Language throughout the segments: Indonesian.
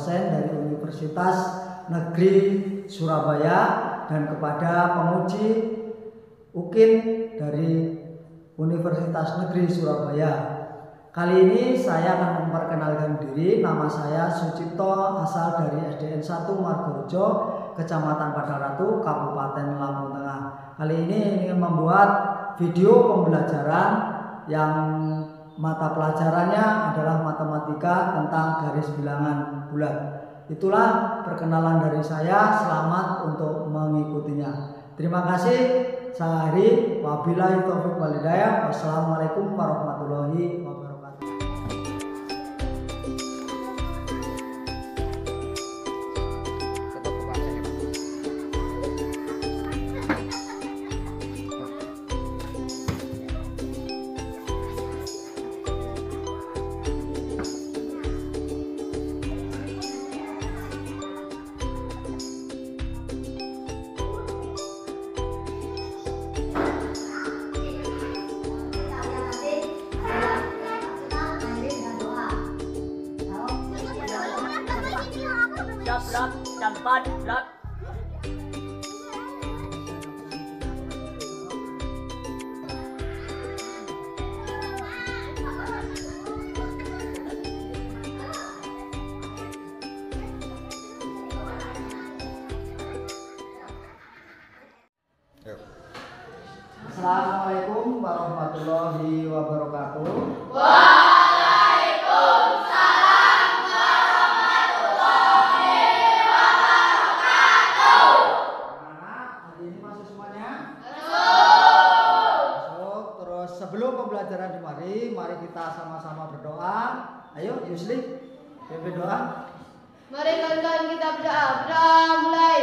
dosen dari Universitas Negeri Surabaya dan kepada penguji UKIN dari Universitas Negeri Surabaya. Kali ini saya akan memperkenalkan diri. Nama saya Sucipto, asal dari SDN 1 Margorejo, Kecamatan Padaratu, Kabupaten Lampung Tengah. Kali ini ingin membuat video pembelajaran yang mata pelajarannya adalah matematika tentang garis bilangan bulat. Itulah perkenalan dari saya, selamat untuk mengikutinya. Terima kasih. Saya Hari, wabillahi taufiq wal hidayah. Wassalamualaikum warahmatullahi wabarakatuh. Berat, campan, berat. Assalamualaikum warahmatullahi wabarakatuh. Sebelum pembelajaran dimari, mari kita sama-sama berdoa. Ayo, Yusli, pimpin doa. Mari kawan-kawan kita berdoa. Berdoa mulai.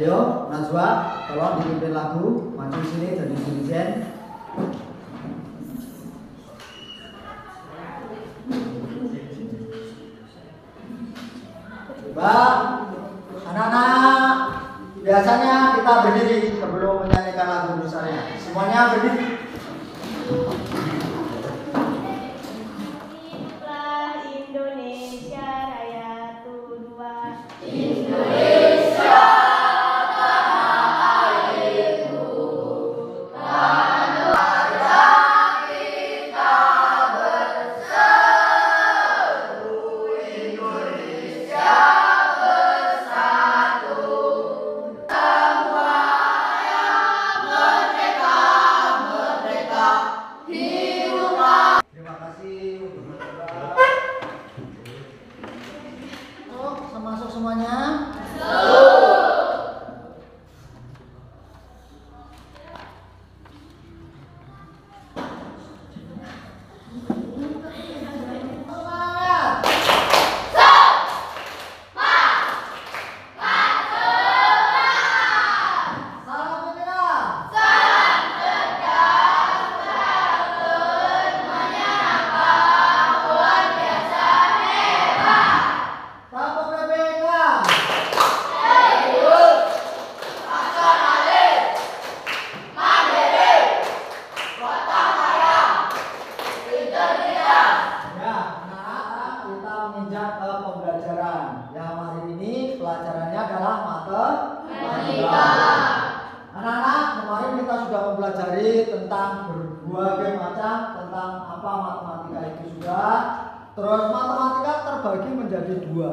Ayo, Najwa, tolong dipimpin lagu. Maju sini jadi dirijen. Coba, anak-anak, biasanya kita berdiri sebelum menyanyikan lagu Indonesia. Semuanya berdiri. Indonesia Raya Tudua. Masuk semuanya. Pembelajaran yang hari ini pelajarannya adalah matematika. Anak-anak, kemarin kita sudah mempelajari tentang berbagai macam tentang apa matematika itu sudah. Terus matematika terbagi menjadi dua.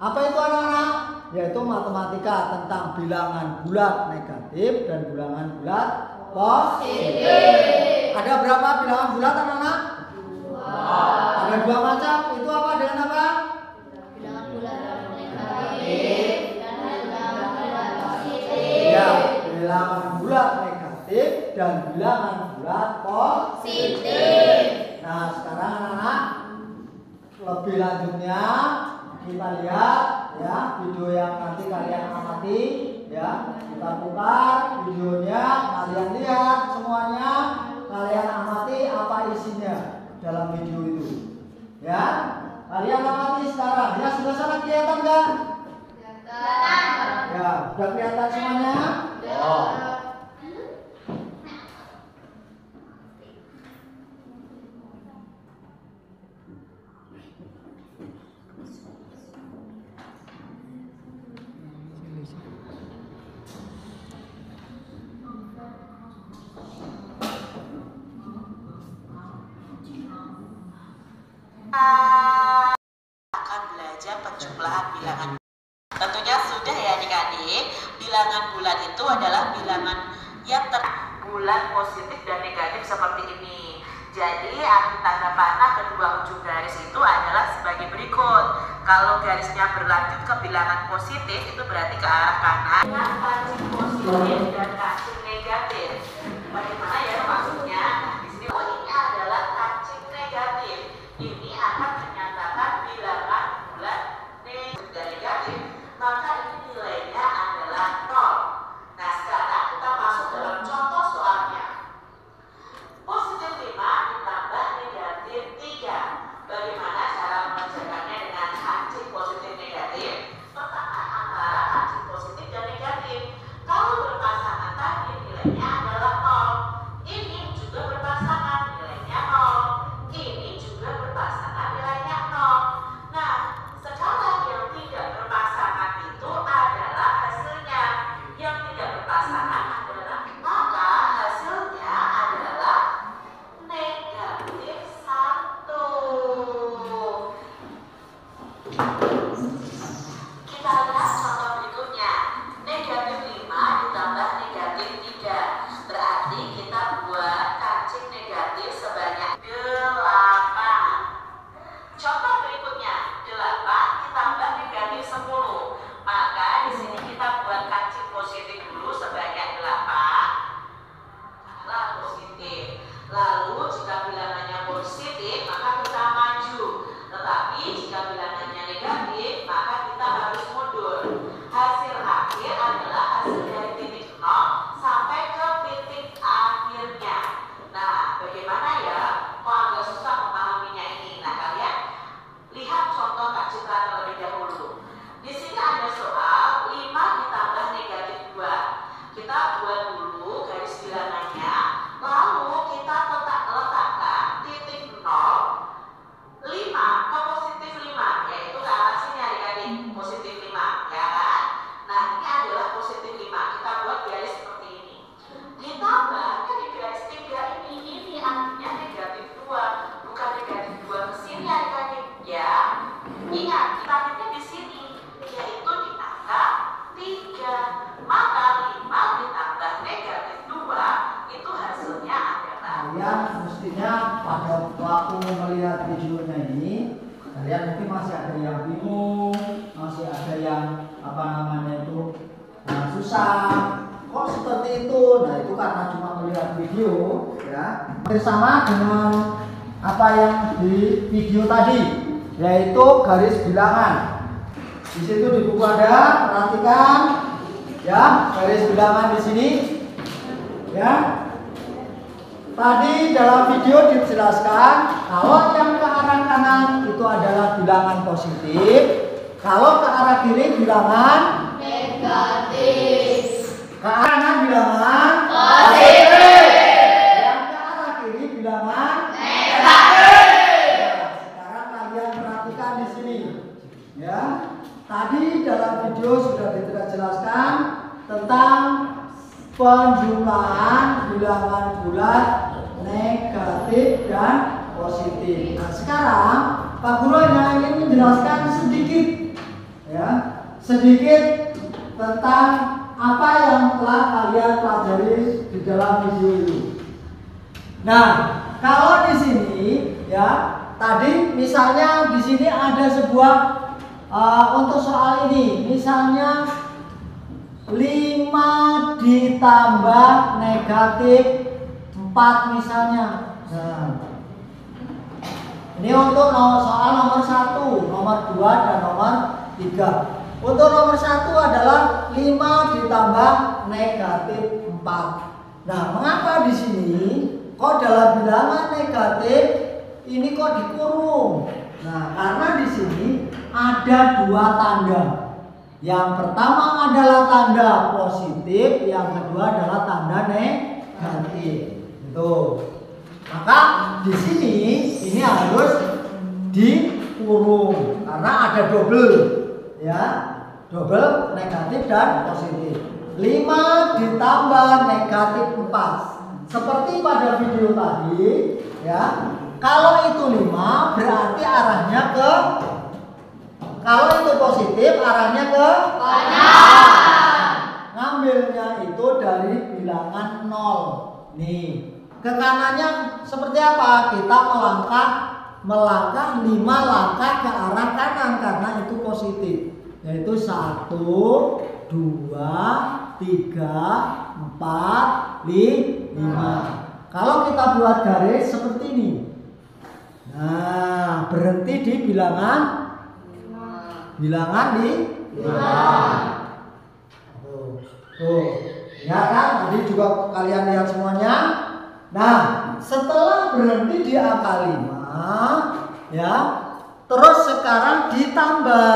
Apa itu anak-anak? Yaitu matematika tentang bilangan bulat negatif dan bilangan bulat positif. Ada berapa bilangan bulat anak-anak? Ada dua macam. Itu apa dengan apa? Bilangan bulat negatif dan bilangan bulat positif. Ya. bilangan bulat negatif dan bilangan bulat positif. Nah, sekarang anak-anak lebih lanjutnya kita lihat ya video yang nanti kalian amati ya. Kita putar videonya, kalian lihat semuanya, kalian amati apa isinya dalam video itu. Ya, kalian amati sekarang. Ya, sudah sangat kelihatan kan? Kelihatan. Ya, sudah kelihatan semuanya? Oh. Akan belajar penjumlahan bilangan. Tentunya sudah ya adik-adik, bilangan bulat itu adalah bilangan yang bulat positif dan negatif seperti ini. Jadi arti tanda panah kedua ujung garis itu adalah sebagai berikut. Kalau garisnya berlanjut ke bilangan positif itu berarti ke arah kanan. Kancing positif dan kancing negatif. Bagaimana ya maksudnya? Di sini ini adalah kancing negatif. Ini akan menyatakan bilangan bulat negatif. Maka ini nilainya adalah 0. Nah, sekarang kita masuk dalam contoh soalnya. Positif 5 ditambah negatif 3. Bagaimana cara mengerjakannya dengan kancing positif negatif? Pertama, antara kancing positif dan negatif. Kalau berpasangan tadi nilainya adalah 0. Ini juga berpasangan nilainya 0. Ini juga berpasangan nilainya 0. Nah, sekarang yang tidak berpasangan itu adalah hasilnya. Yang tidak berpasangan adalah maka hasilnya adalah negatif 1. Kita lihat contoh berikutnya. Negatif 5 ditambah negatif 3. Berarti kita buat kancing negatif sebanyak 8. Contoh berikutnya, 8 ditambah negatif 10. Maka di sini kita buat kancing positif dulu sebanyak 8. Adalah positif. Lalu jika bilangannya positif, maka kita maju. Tetapi jika bilangannya negatif, maka kita harus mundur. Hasil akhir adalah hasil dari titik 0 sampai ke titik akhirnya. Nah, bagaimana ya? Kok agak susah memahaminya ini? Nah, kalian lihat contoh Kak Citra terlebih dahulu. Di sini ada soal 5 ditambah negatif 2. Kita buat dulu garis bilangannya, lalu kita letakkan titik 0, 5 ke positif 5, yaitu ke arah sini adik-adik, positif 5, ya kan? Nah, ini adalah positif 5. Kita buat garis seperti ini. Ditambahnya di garis 3 ini artinya negatif 2, bukan negatif 2 ke sini adik-adik. Ya, ingat negatifnya di sini, yaitu di angka 3. Maka 5 ditambah negatif 2 itu hasilnya adalah. Kalian mestinya pada waktu melihat videonya ini, kalian mungkin masih ada yang bingung, masih ada yang susah. Kok seperti itu? Nah, itu karena cuma melihat video, ya. Bersama dengan apa yang di video tadi, yaitu garis bilangan. Di situ di buku ada, perhatikan, ya, garis bilangan di sini, ya. Tadi dalam video dijelaskan kalau yang ke arah kanan itu adalah bilangan positif, kalau ke arah kiri bilangan negatif. ke arah kanan bilangan Positif. yang ke arah kiri bilangan Negatif. Nah, sekarang kalian perhatikan di sini, ya. Tadi dalam video sudah dijelaskan tentang penjumlahan bilangan bulat negatif dan positif. Nah, sekarang Pak Guru hanya ingin menjelaskan sedikit, ya, sedikit tentang apa yang telah kalian pelajari di dalam video itu. Nah, kalau di sini, ya, tadi misalnya di sini ada sebuah untuk soal ini, misalnya 5 ditambah negatif 4 misalnya. Nah, ini untuk soal nomor 1, nomor 2, dan nomor 3. Untuk nomor 1 adalah 5 ditambah negatif 4. Nah, mengapa di sini kok dalam bilangan negatif ini kok dikurung? Nah, karena di sini ada 2 tanda. Yang pertama adalah tanda positif, yang kedua adalah tanda negatif. Itu. Maka di sini ini harus dikurung karena ada double, ya, double negatif dan positif. 5 ditambah negatif 4. Seperti pada video tadi, ya. Kalau itu 5 berarti arahnya ke, kalau itu positif arahnya ke kanan. Ngambilnya itu dari bilangan 0. Nih, ke kanannya seperti apa? Kita melangkah 5 langkah ke arah kanan karena itu positif. Yaitu 1, 2, 3, 4, 5. Kalau kita buat garis seperti ini, nah berhenti di bilangan di 5. Tuh, ya kan? Tadi juga kalian lihat semuanya. Nah, setelah berhenti di angka 5, ya, terus sekarang ditambah.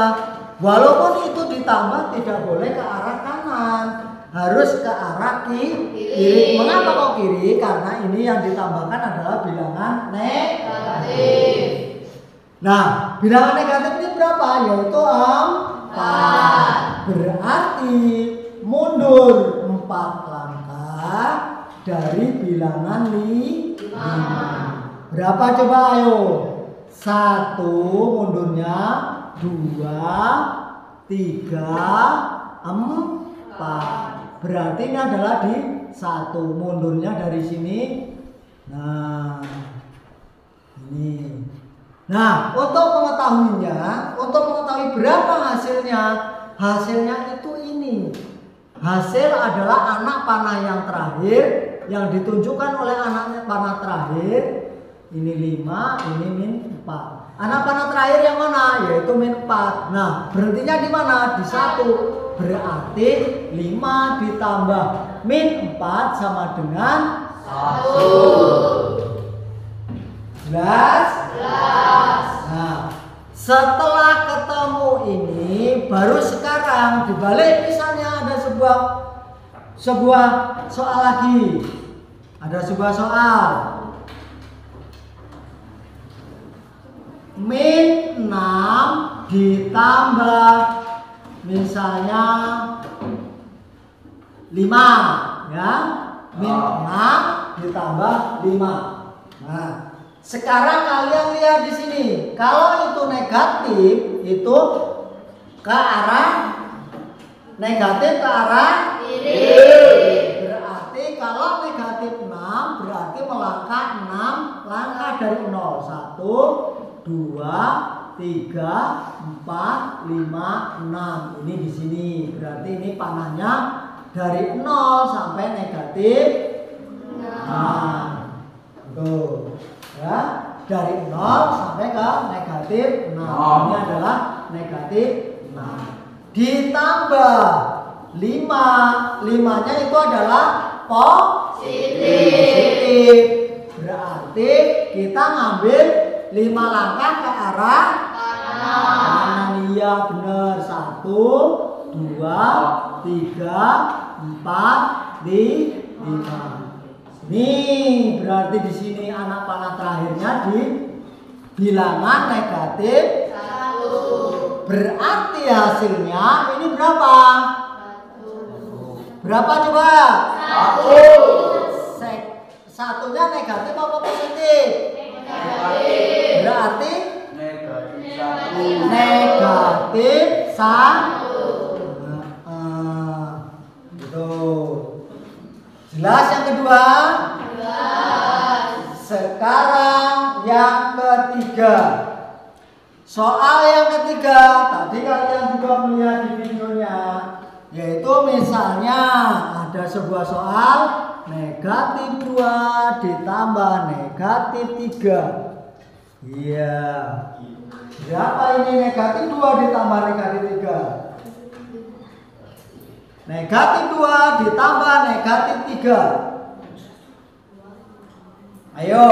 Walaupun itu ditambah tidak boleh ke arah kanan, harus ke arah kiri. Mengapa kok kiri? Karena ini yang ditambahkan adalah bilangan negatif. Nah, bilangan negatif ini berapa? Yaitu 4. Berarti mundur 4 langkah dari bilangan 5. Berapa coba ayo? 1 mundurnya, 2, 3, 4. Berarti ini adalah di 1, mundurnya dari sini. Nah, ini. Nah, untuk mengetahui berapa hasilnya, hasilnya itu ini. Hasil adalah anak panah yang terakhir yang ditunjukkan oleh anak panah terakhir. Ini 5, ini min 4. Anak panah terakhir yang mana? Yaitu min 4. Nah, berhentinya di mana? Di 1. Berarti 5 ditambah min 4 sama dengan 1. Jelas? Nah, setelah ketemu ini, baru sekarang dibalik, misalnya ada sebuah soal lagi. Ada sebuah soal. Min 6 ditambah misalnya 5, ya. Min 6 ditambah 5. Nah, sekarang kalian lihat di sini. Kalau itu negatif, itu ke arah negatif, ke arah kiri. Berarti kalau negatif 6 berarti melangkah 6 langkah dari 0. 1, 2, 3, 4, 5, 6. Ini di sini. Berarti ini panahnya dari 0 sampai negatif 6. Tuh. Ya, dari 0 sampai ke negatif 6. Ini adalah negatif 6. Ditambah 5. 5-nya itu adalah positif. Berarti kita ngambil 5 langkah ke arah kanan. Iya benar. 1, 2, 3, 4, 5. Nih, berarti di sini anak panah terakhirnya di bilangan negatif 1. Berarti hasilnya ini berapa? 1. Berapa coba? 1. Satunya negatif apa positif? Negatif. Berarti negatif 1. Gitu. Jelas yang kedua? Jelas. Sekarang yang ketiga. Soal yang ketiga, tadi kalian juga melihat di videonya, yaitu misalnya ada sebuah soal negatif 2 ditambah negatif 3. Iya. Berapa ini negatif 2 ditambah negatif 3? Negatif 2 ditambah negatif 3. Ayo,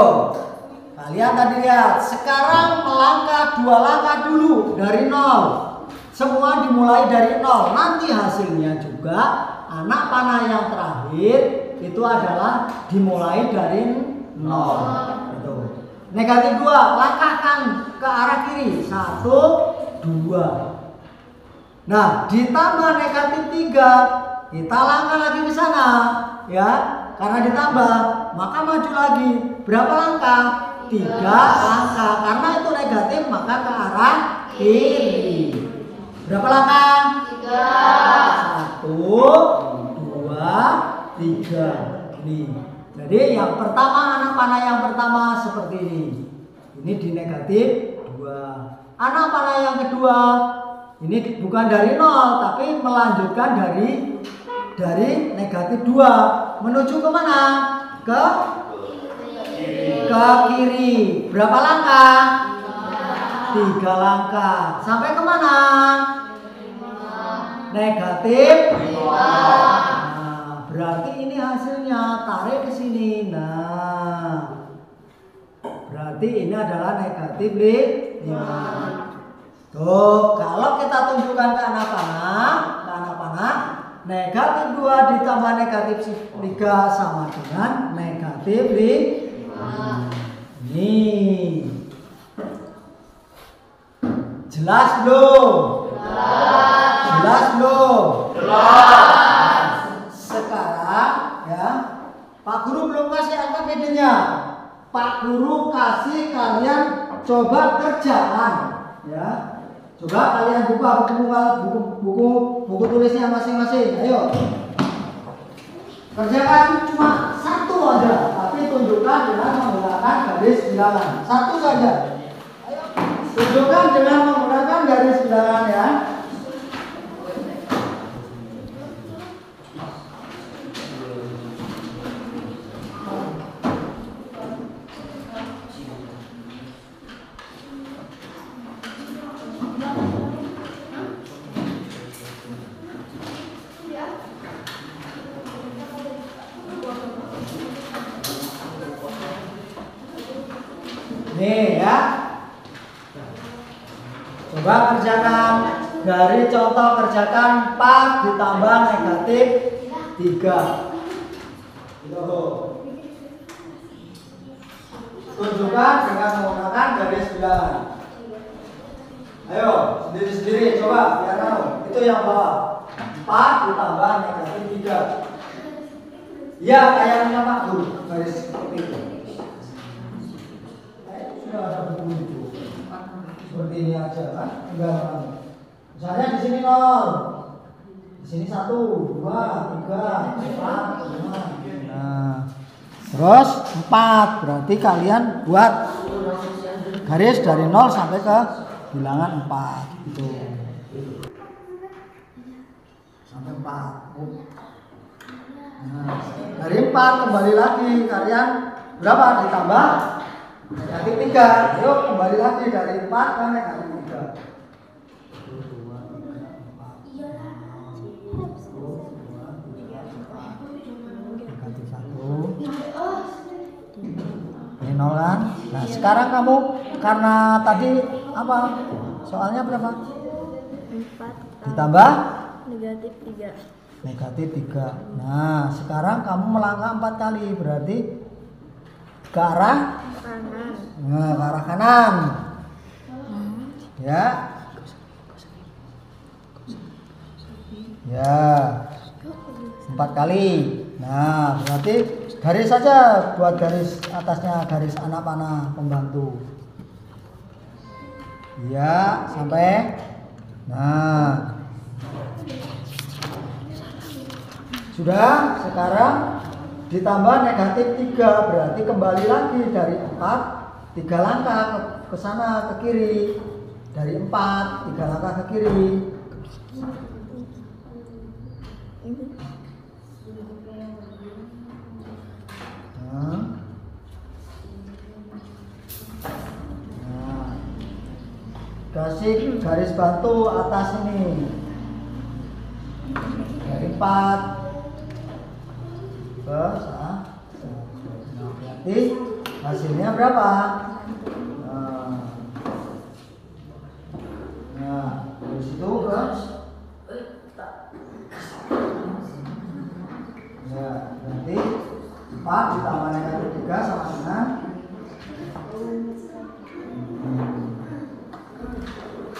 kalian tadi lihat. Sekarang melangkah 2 langkah dulu dari 0. Semua dimulai dari 0. Nanti hasilnya juga anak panah yang terakhir itu adalah dimulai dari 0. Gitu. Negatif 2, langkahkan ke arah kiri. 1, 2. Nah, ditambah negatif 3, kita langkah lagi ke sana, ya. Karena ditambah, maka maju lagi. Berapa langkah? 3 langkah. Karena itu negatif, maka ke arah kiri. Berapa langkah? 3. 1, 2, 3. Ini. Jadi yang pertama, anak panah yang pertama seperti ini. Ini di negatif 2. Anak panah yang kedua, ini bukan dari 0, tapi melanjutkan dari negatif 2 menuju ke mana? Ke kiri. Berapa langkah? 3 langkah. Sampai ke mana? Negatif 5. Nah, berarti ini hasilnya. Tarik ke sini. Nah, berarti ini adalah negatif 5. Tuh, kalau kita tunjukkan ke anak panah, negatif 2 ditambah negatif 3 sama dengan negatif 5. Nih. Jelas belum? Jelas belum? Sekarang ya, Pak Guru belum kasih LKPD-nya. Pak Guru kasih kalian coba kerjaan, ya. Coba kalian buka buku tulisnya masing-masing. Ayo. Kerjakan cuma 1 aja, tapi tunjukkan dengan menggunakan garis bilangan. 1 saja. Ayo. Tunjukkan dengan menggunakan garis bilangan, ya. Nih ya, coba kerjakan dari contoh, kerjakan 4 ditambah negatif 3. Tunjukkan dengan menggunakan garis bilangan. Ayo, sendiri-sendiri coba biar tahu. Itu yang bawah. 4 ditambah negatif 3. Ya, kayaknya Pak Guru, garis seperti itu. Sudah ada buku itu. Seperti ini aja kan? Enggak. Misalnya di sini 0. Di sini 1, 2, 3, 4, 5. Nah. Terus 4. Berarti kalian buat garis dari 0 sampai ke bilangan 4 gitu. Sampai 4. Nah, dari 4 kembali lagi kalian berapa ditambah negatif 3. Ayo kembali lagi dari 4 ke negatif 3. Negatif 1. Ini 0 kan? Nah sekarang kamu karena tadi apa? Soalnya berapa? 4 Ditambah negatif 3. Negatif 3. Nah sekarang kamu melangkah 4 kali. Berarti ke arah Kanan. Nah, ke arah kanan. Ya. Ya. 4 kali. Nah, berarti garis saja, buat garis atasnya garis anak panah pembantu. Ya, sampai. Nah. Sudah, sekarang ditambah negatif 3, berarti kembali lagi dari 4 3 langkah ke sana ke kiri. Dari 4 3 langkah ke kiri. Nah, kasih garis bantu atas ini dari 4 terus berarti hasilnya berapa? Nah, dari situ terus ya, berarti 4 ditambah negatif 3 sama dengan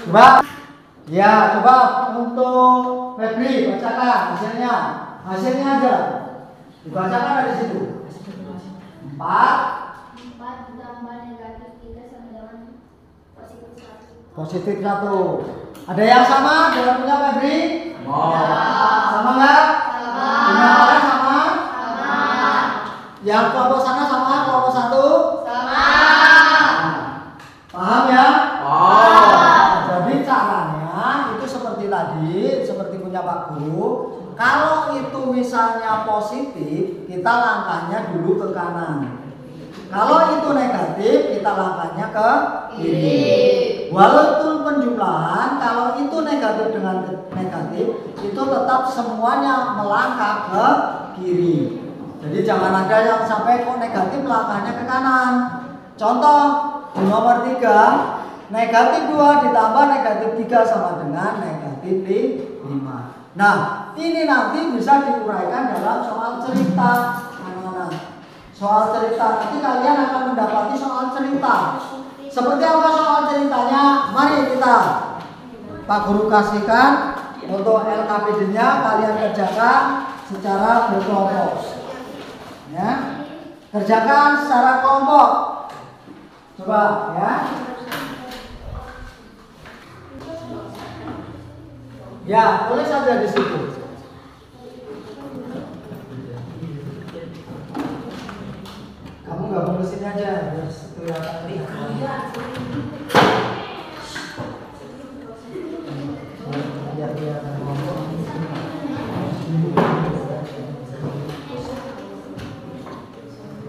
coba ya, coba untuk Febri bacakan hasilnya aja dibacakan dari situ. 4 ditambah negatif 3 sama dengan positif 1. Ada yang sama dengan punya Febri? Sama nggak? Punya orang sama? Yang kelompok sana sama kelompok 1? Paham ya? Jadi caranya itu seperti tadi, seperti punya Pak Guru. Kalau itu misalnya positif, kita langkahnya dulu ke kanan. Kalau itu negatif, kita langkahnya ke kiri. Walaupun penjumlahan, kalau itu negatif dengan negatif, itu tetap semuanya melangkah ke kiri. Jadi jangan ada yang sampai kok negatif langkahnya ke kanan. Contoh di nomor 3, negatif 2 ditambah negatif 3 sama dengan negatif 5. Nah, ini nanti bisa diuraikan dalam soal cerita, anak-anak. Soal cerita, nanti kalian akan mendapati soal cerita. Seperti apa soal ceritanya? Mari kita Pak Guru kasihkan untuk LKPD-nya, kalian kerjakan secara berkelompok. Ya, kerjakan secara kelompok. Coba ya. Ya, tulis saja di situ. Kamu gabung ke sini aja, biar kelihatan. Biar kelihatan kelompok.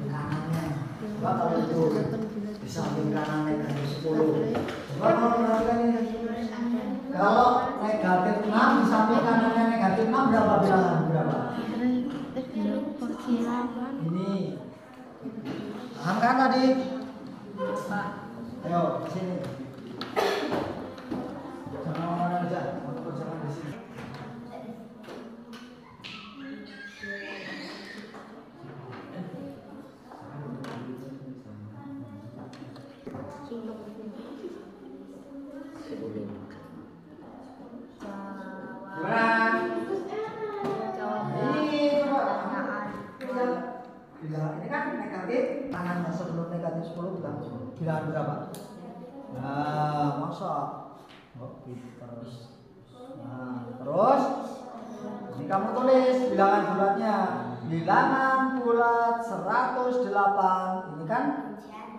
Kanannya. Coba kalau itu di samping kanan negatif 10. Coba kalau perhatikan ini. Kalau negatif 6 di samping kanannya negatif 6 berapa bilangan? Berapa? Ini. Paham kan tadi? Ayo ke sini. Jangan mana aja, jangan di sini. Bilangan ini kan negatif, tangan sebelum negatif 10 bukan? Bilangan berapa? Nah, masa? Terus. Nah, terus ini kamu tulis bilangan bulatnya. Bilangan bulat 108. Ini kan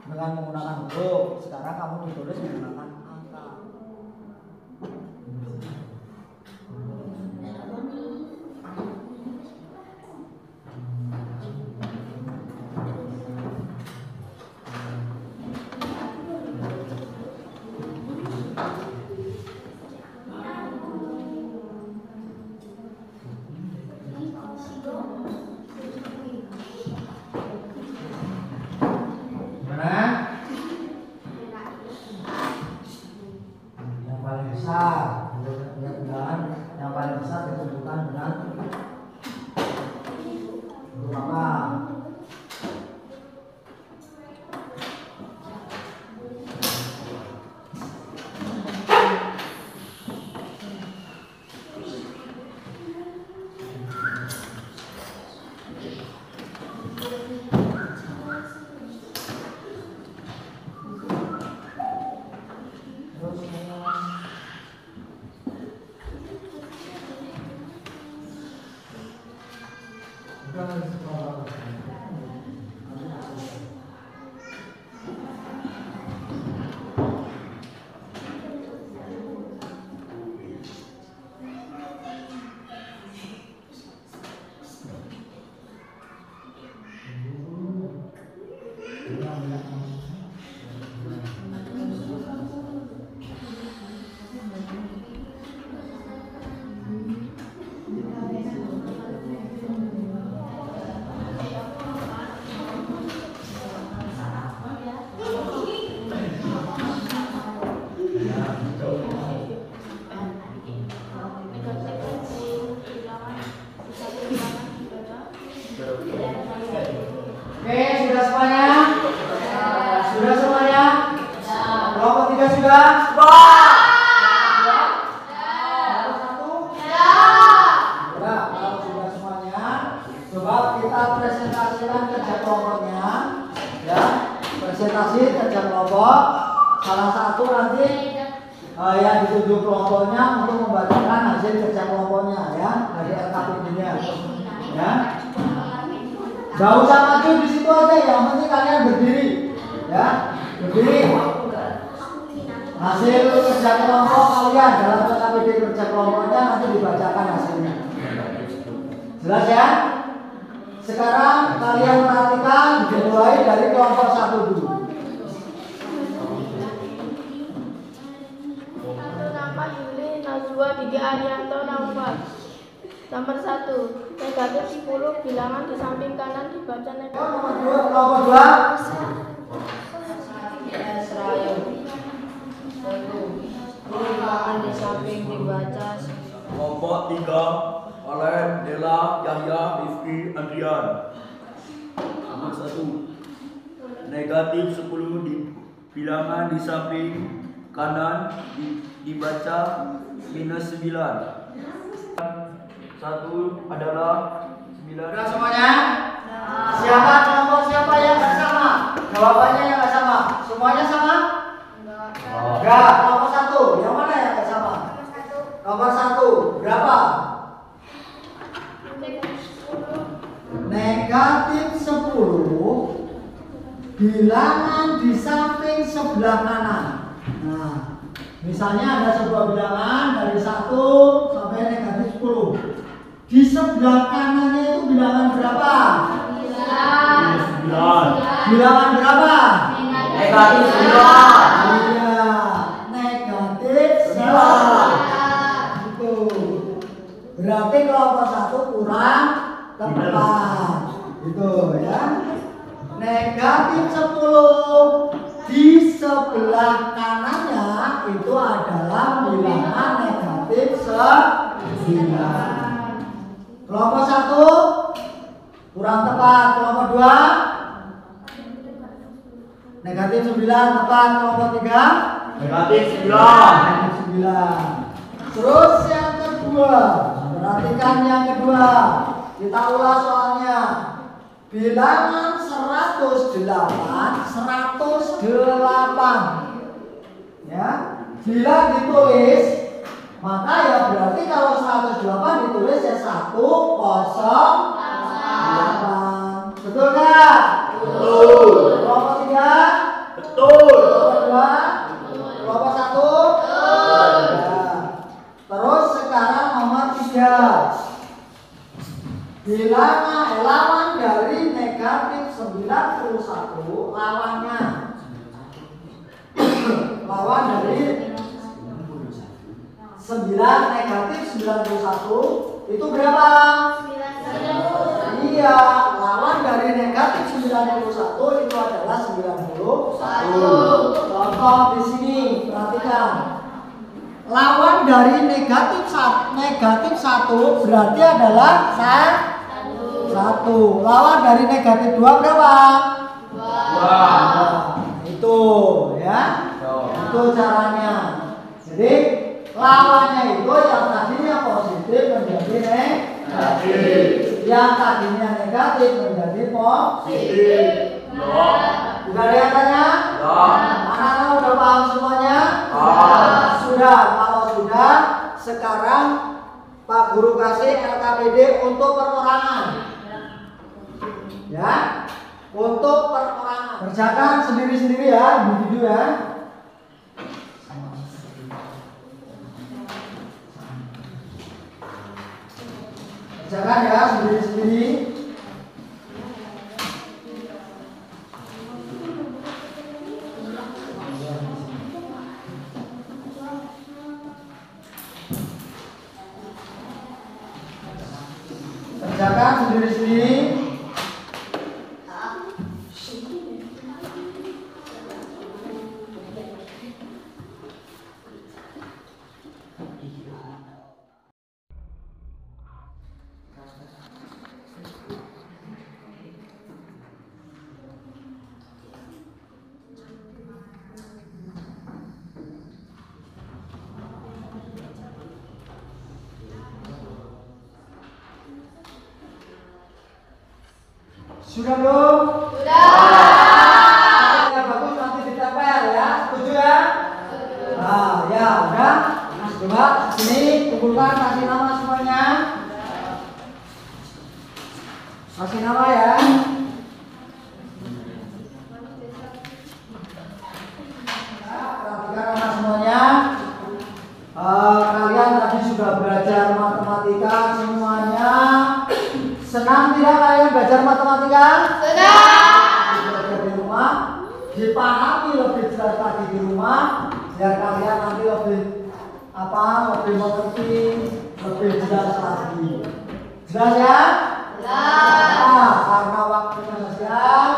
dengan menggunakan huruf. Sekarang kamu ditulis menggunakan angka. sudah? Ya, kalau sudah semuanya, coba kita presentasikan kerja kelompoknya. Ya, presentasi kerja kelompok. Salah satu nanti yang dituju kelompoknya untuk membacakan hasil kerja kelompoknya ya dari LKPD-nya. Ya, gak usah maju di situ aja, yang penting kalian berdiri. Ya, berdiri. Hasil kerja kelompok kalian dalam LKPD kerja kelompoknya nanti dibacakan hasilnya. Jelas ya? Sekarang kalian perhatikan dimulai dari kelompok 1 dulu. Nama Yuli Najwa Diki Arianto Naufal. Nomor 1, negatif 10 bilangan di samping kanan dibaca negatif. Nomor 2, kelompok 2. Bilangan di samping dibaca. Kelompok 3 oleh Dela, Yahya, Rifki, Andrian. Nomor 1, negatif 10 di bilangan di samping kanan dibaca minus 9. 1 adalah 9. Sudah semuanya? Siapa kelompok siapa yang nggak sama? Jawabannya yang nggak sama. Semuanya sama? Enggak. Kelompok 1. Yang mana yang nggak sama? Nomor 1. Berapa? Negatif 10 bilangan di samping sebelah kanan. Nah, misalnya ada sebuah bilangan dari 1 sampai negatif 10. Di sebelah kanannya itu bilangan berapa? 9. Bilangan berapa? Negatif 9. Iya, negatif 9. Itu. Berarti kelompok 1 kurang tepat. Itu ya. Negatif 10 di sebelah kanannya itu adalah bilangan negatif 9. Kelompok 1 kurang tepat. Kelompok 2 negatif 9 tepat. Kelompok 3 Negatif 9. negatif 9. Terus yang kedua, perhatikan yang kedua. Kita ulas soalnya. Bilangan 108 ya. Bila ditulis maka ya berarti kalau 108 ditulis ya 108. Betul nggak? Betul. Kelompok 3? Betul. Kelompok 2? Kelompok 1? Betul. Ya. Terus sekarang nomor 3. Bilangan lawan dari negatif 91 lawannya. Lawan dari 9 negatif 91 itu berapa? 90. Iya, lawan dari negatif 91 itu adalah 91. Contoh di sini, perhatikan. Lawan dari negatif 1 berarti adalah 1. Lawan dari negatif 2 berapa? 2. Itu ya. Itu caranya. Jadi lawannya itu yang tadinya positif menjadi negatif, yang tadinya negatif menjadi positif. Sudah ada yang tanya? Anak-anak udah paham semuanya? Sudah. Kalau sudah, sekarang Pak Guru kasih LKPD untuk perorangan. Ya, untuk perorangan. Kerjakan sendiri-sendiri ya, individu ya. Kerjakan ya sendiri-sendiri. Kerjakan sendiri-sendiri. Sudah belum? Sudah. Ya bagus, nanti ditempel ya. Setuju ya? Nah, ya udah. Coba sini kumpulkan, kasih nama semuanya. Kasih nama ya. Perhatikan anak semuanya. Kalian tadi sudah belajar matematika semuanya. Senang tidak kalian belajar matematika? Senang. Belajar di rumah, dipahami lebih jelas lagi di rumah, biar kalian nanti lebih mengerti, lebih jelas lagi. Jelas ya? Nah, karena waktunya siang,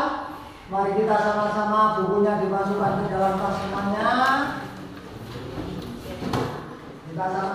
mari kita sama-sama bukunya dimasukkan ke dalam tas semuanya. Kita sama